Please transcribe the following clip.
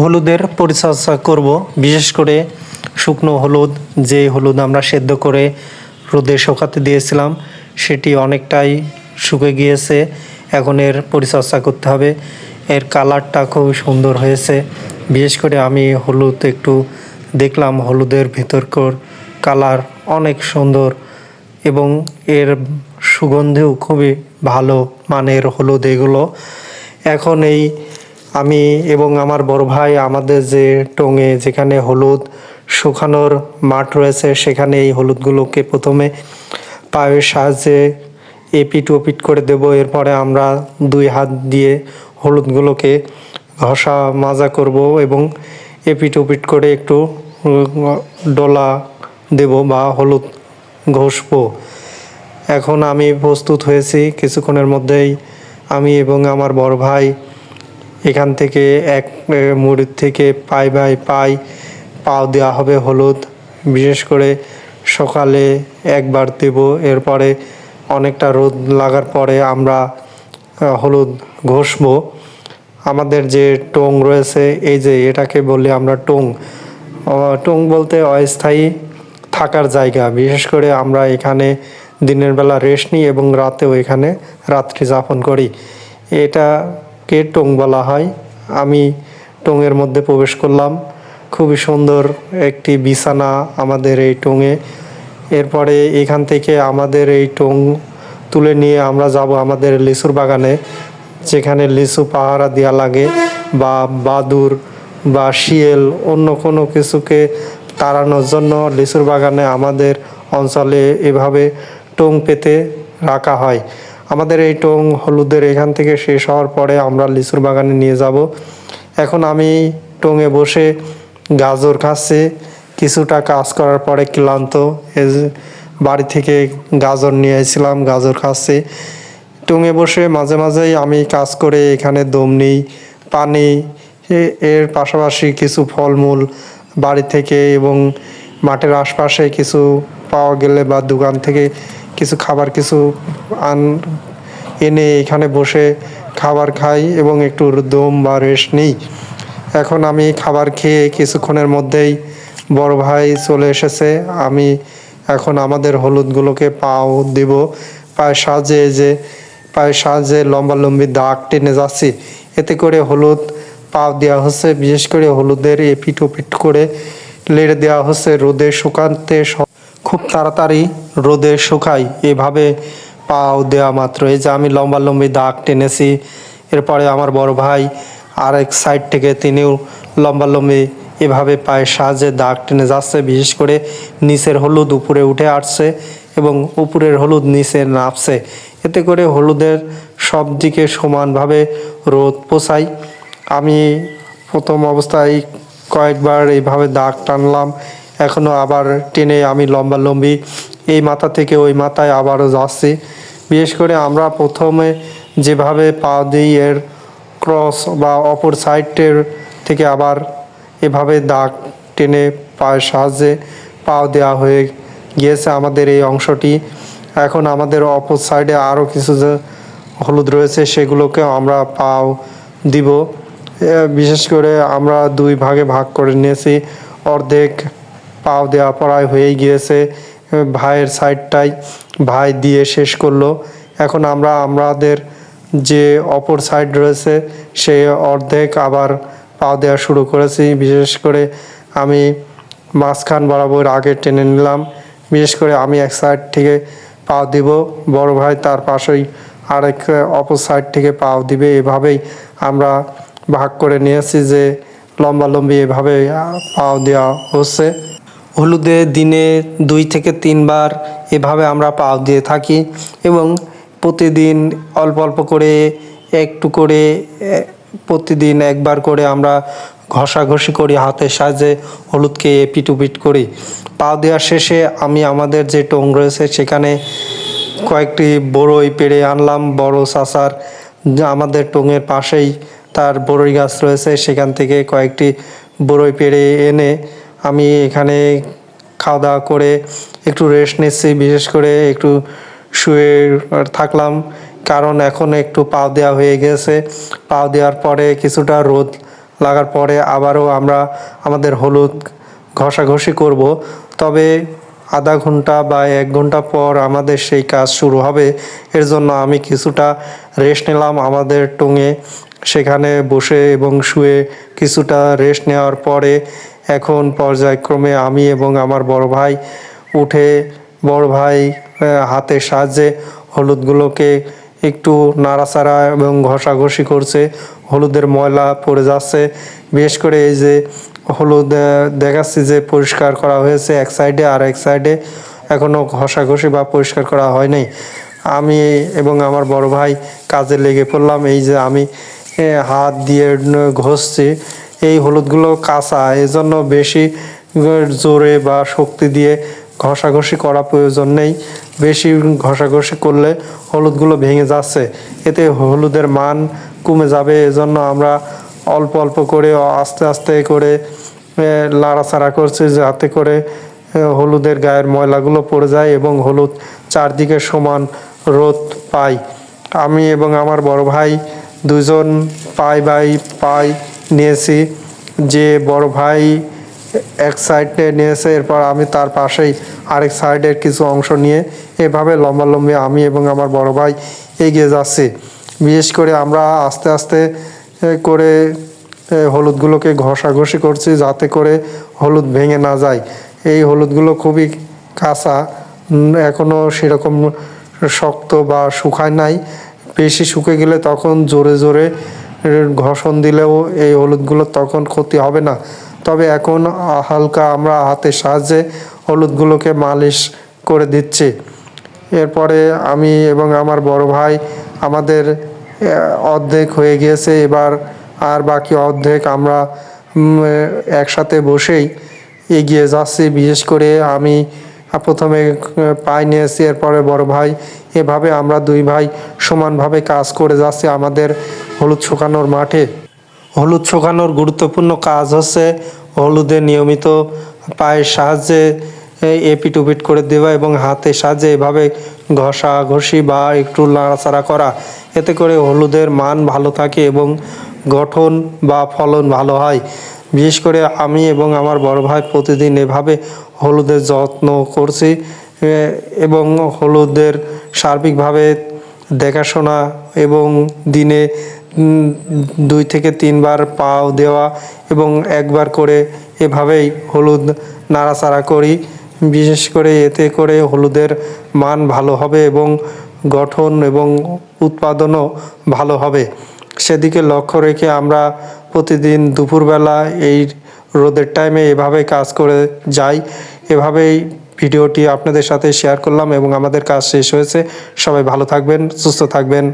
হলুদের পরিচর্যা করব, বিশেষ করে শুকনো হলুদ। যে হলুদ আমরা সেদ্ধ করে রোদে শুকাতে দিয়েছিলাম সেটি অনেকটাই শুকে গিয়েছে। এখন এর পরিচর্যা করতে হবে। এর কালারটা খুব সুন্দর হয়েছে। বিশেষ করে আমি হলুদ একটু দেখলাম, হলুদের ভিতরকার কালার অনেক সুন্দর এবং এর সুগন্ধেও খুবই ভালো মানের হলুদ এগুলো। এখন আমি এবং আমার বড় ভাই আমাদের যে টঙে যেখানে হলুদ শুকানোর মাঠ রয়েছে সেখানে এই হলুদগুলোকে প্রথমে পায়ের সাহায্যে এপিট ওপিট করে দেব। এরপরে আমরা 2 হাত দিয়ে হলুদগুলোকে ঘষা মাজা করব এবং এপিট ওপিট করে একটু ডলা দেব বা হলুদ ঘষবো। এখন আমি প্রস্তুত হয়েছি, কিছুক্ষণের মধ্যেই আমি এবং আমার বড় ভাই এখান থেকে এক মুড়ির থেকে পাই বাই পাও দেওয়া হবে হলুদ। বিশেষ করে সকালে একবার দেব, এরপরে অনেকটা রোদ লাগার পরে আমরা হলুদ ঘষবো। আমাদের যে টং রয়েছে, এই যে এটাকে বলি আমরা টং বলতে অস্থায়ী থাকার জায়গা। বিশেষ করে আমরা এখানে দিনের বেলা রেস্ট নিই এবং রাতেও এখানে রাত্রি যাপন করি। এটাকে টং বলা হয়। আমি টঙের মধ্যে প্রবেশ করলাম। খুবই সুন্দর একটি বিছানা আমাদের এই টঙে। এরপরে এখান থেকে আমাদের এই টং তুলে নিয়ে আমরা যাব আমাদের লিচুর বাগানে, যেখানে লিচু পাহারা দেওয়া লাগে বা বাদুর বা শিয়াল অন্য কোনো কিছুকে তাড়ানোর জন্য লিচুর বাগানে আমাদের অঞ্চলে এভাবে টং পেতে রাখা হয়। আমাদের এই টং হলুদের এখান থেকে শেষ হওয়ার পরে আমরা লিচুর বাগানে নিয়ে যাব। এখন আমি টঙে বসে গাজর খাচ্ছি। কিছুটা কাজ করার পরে ক্লান্ত, বাড়ি থেকে গাজর নিয়ে এসেছিলাম, গাজর খাচ্ছি। টঙে বসে মাঝে মাঝেই আমি কাজ করে এখানে দম নিই, পানি, এর পাশাপাশি কিছু ফলমূল বাড়ি থেকে এবং মাঠের আশপাশে কিছু পাওয়া গেলে বা দোকান থেকে কিছু খাবার এনে এখানে বসে খাবার খাই এবং একটু দম বা রেস্ট নিই। এখন আমি খাবার খেয়ে কিছুক্ষণের মধ্যেই বড় ভাই চলে এসেছে। আমি এখন আমাদের হলুদগুলোকে পাও দেব। পায়ের সাহায্যে লম্বি দাগ টেনে যাচ্ছি। এতে করে হলুদ পাও দেওয়া হচ্ছে। বিশেষ করে হলুদের এপিট ওপিট করে লেড়ে দেওয়া হচ্ছে রোদে শুকাতে। খুব তাড়াতাড়ি রোদে শুকাই এভাবে পাও দেওয়া মাত্র। এই যে আমি লম্বি দাগ টেনেছি। এরপরে আমার বড় ভাই আরেক সাইড থেকে তিনিও লম্বি এভাবে পায়ের সাহায্যে দাগ টেনে যাচ্ছে। বিশেষ করে নিচের হলুদ উপরে উঠে আসছে এবং উপরের হলুদ নিচে নামছে। এতে করে হলুদের সব দিকে সমানভাবে রোদ পোষায়। আমি প্রথম অবস্থায় কয়েকবার এইভাবে দাগ টানলাম, এখনও আবার টেনে আমি লম্বি এই মাথা থেকে ওই মাথায় আবারও যাচ্ছি। বিশেষ করে আমরা প্রথমে যেভাবে পা দিই এর ক্রস বা অপর সাইডের থেকে আবার এভাবে দাগ টেনে পায়ের সাহায্যে পাও দেওয়া হয়ে গিয়েছে আমাদের এই অংশটি। এখন আমাদের অপর সাইডে আরও কিছু যে হলুদ রয়েছে সেগুলোকেও আমরা পাও দিব। বিশেষ করে আমরা 2 ভাগে ভাগ করে নিয়েছি। অর্ধেক পাও দেওয়া প্রায় হয়েই গিয়েছে। ভাইয়ের সাইডটাই ভাই দিয়ে শেষ করলো। এখন আমরা আমাদের যে অপর সাইড রয়েছে সে অর্ধেক আবার পাও দেওয়া শুরু করেছি। বিশেষ করে আমি মাঝখান বরাবর আগে টেনে নিলাম। বিশেষ করে আমি এক সাইড থেকে পাও দিব, বড় ভাই তার পাশেই আরেক অপর সাইড থেকে পাও দিবে। এভাবেই আমরা ভাগ করে নিয়েছি যে লম্বি এভাবে পাও দেওয়া হচ্ছে। হলুদে দিনে 2 থেকে 3 বার এভাবে আমরা পাও দিয়ে থাকি এবং প্রতিদিন অল্প অল্প করে একটু করে প্রতিদিন একবার করে আমরা ঘষাঘষি করি হাতের সাহায্যে, হলুদকে এপিট ওপিট করি। পাও দেওয়ার শেষে আমি আমাদের যে টং রয়েছে সেখানে কয়েকটি বড়ই পেড়ে আনলাম। বড় চাচার আমাদের টঙের পাশেই তার বড়ই গাছ রয়েছে, সেখান থেকে কয়েকটি বড়ই পেড়ে এনে আমি এখানে খাওয়া দাওয়া করে একটু রেস্ট নিচ্ছি। বিশেষ করে একটু শুয়ে থাকলাম, কারণ এখন একটু পাও দেওয়া হয়ে গেছে। পাও দেওয়ার পরে কিছুটা রোদ লাগার পরে আবারও আমরা আমাদের হলুদ ঘষাঘষি করব। তবে আধা ঘন্টা বা 1 ঘন্টা পর আমাদের সেই কাজ শুরু হবে। এর জন্য আমি কিছুটা রেস্ট নিলাম আমাদের টুঙে, সেখানে বসে এবং শুয়ে কিছুটা রেস্ট নেওয়ার পরে এখন পর্যায়ক্রমে আমি এবং আমার বড় ভাই উঠে বড় ভাই হাতের সাহায্যে হলুদগুলোকে একটু নাড়াচাড়া এবং ঘষাঘষি করছে। হলুদের ময়লা পড়ে যাচ্ছে, বিশেষ করে এই যে হলুদ দেখাচ্ছি যে পরিষ্কার করা হয়েছে এক সাইডে, আর এক সাইডে এখনও ঘষাঘষি বা পরিষ্কার করা হয় নাই। আমি এবং আমার বড় ভাই কাজে লেগে পড়লাম। এই যে আমি হাত দিয়ে ঘষছি, এই হলুদগুলো কাঁচা, এজন্য বেশি জোরে বা শক্তি দিয়ে ঘষাঘষি করা প্রয়োজন নেই। বেশি ঘষাঘষি করলে হলুদগুলো ভেঙে যাচ্ছে, এতে হলুদের মান কমে যাবে। এজন্য আমরা অল্প অল্প করে আস্তে আস্তে করে লাড়াচাড়া করছি, যাতে করে হলুদের গায়ের ময়লাগুলো পড়ে যায় এবং হলুদ চারদিকে সমান রোদ পায়। আমি এবং আমার বড় ভাই দুজন পাই বাই পাই নিয়েছি। যে বড় ভাই এক সাইডে নিয়েছে, এরপর আমি তার পাশেই আরেক সাইডের কিছু অংশ নিয়ে এভাবে লম্বালম্বি আমি এবং আমার বড় ভাই এগিয়ে যাচ্ছি। বিশেষ করে আমরা আস্তে আস্তে করে হলুদগুলোকে ঘষাঘষি করছি, যাতে করে হলুদ ভেঙে না যায়। এই হলুদগুলো খুবই কাঁচা, এখনও সেরকম শক্ত বা শুকায় নাই। বেশি শুকে গেলে তখন জোরে জোরে ঘষণ দিলেও এই হলুদগুলো তখন ক্ষতি হবে না। তবে এখন হালকা আমরা হাতের সাহায্যে হলুদগুলোকে মালিশ করে দিচ্ছি। এরপরে আমি এবং আমার বড় ভাই আমাদের অর্ধেক হয়ে গিয়েছে, এবার আর বাকি অর্ধেক আমরা একসাথে বসেই এগিয়ে যাচ্ছি। বিশেষ করে আমি প্রথমে পাই নিয়েছি, এরপরে বড় ভাই, এভাবে আমরা দুই ভাই সমানভাবে কাজ করে যাচ্ছি আমাদের হলুদ শুকানোর মাঠে। হলুদ শুকানোর গুরুত্বপূর্ণ কাজ হচ্ছে হলুদে নিয়মিত পায়ের সাহায্যে এপিট ওপিট করে দেওয়া এবং হাতের সাহায্যে এভাবে ঘষাঘষি বা একটু নাড়াচাড়া করা। এতে করে হলুদের মান ভালো থাকে এবং গঠন বা ফলন ভালো হয়। বিশেষ করে আমি এবং আমার বড় ভাই প্রতিদিন এভাবে হলুদের যত্ন করছি এবং হলুদের সার্বিকভাবে দেখাশোনা এবং দিনে 2 থেকে 3 বার পাও দেওয়া এবং একবার করে এভাবেই হলুদ নাড়াচাড়া করি। বিশেষ করে এতে করে হলুদের মান ভালো হবে এবং গঠন এবং উৎপাদনও ভালো হবে। সেদিকে লক্ষ্য রেখে আমরা প্রতিদিন দুপুরবেলা এই রোদের টাইমে এভাবে কাজ করে যাই। এভাবেই ভিডিওটি আপনাদের সাথে শেয়ার করলাম এবং আমাদের কাজ শেষ হয়েছে। সবাই ভালো থাকবেন, সুস্থ থাকবেন।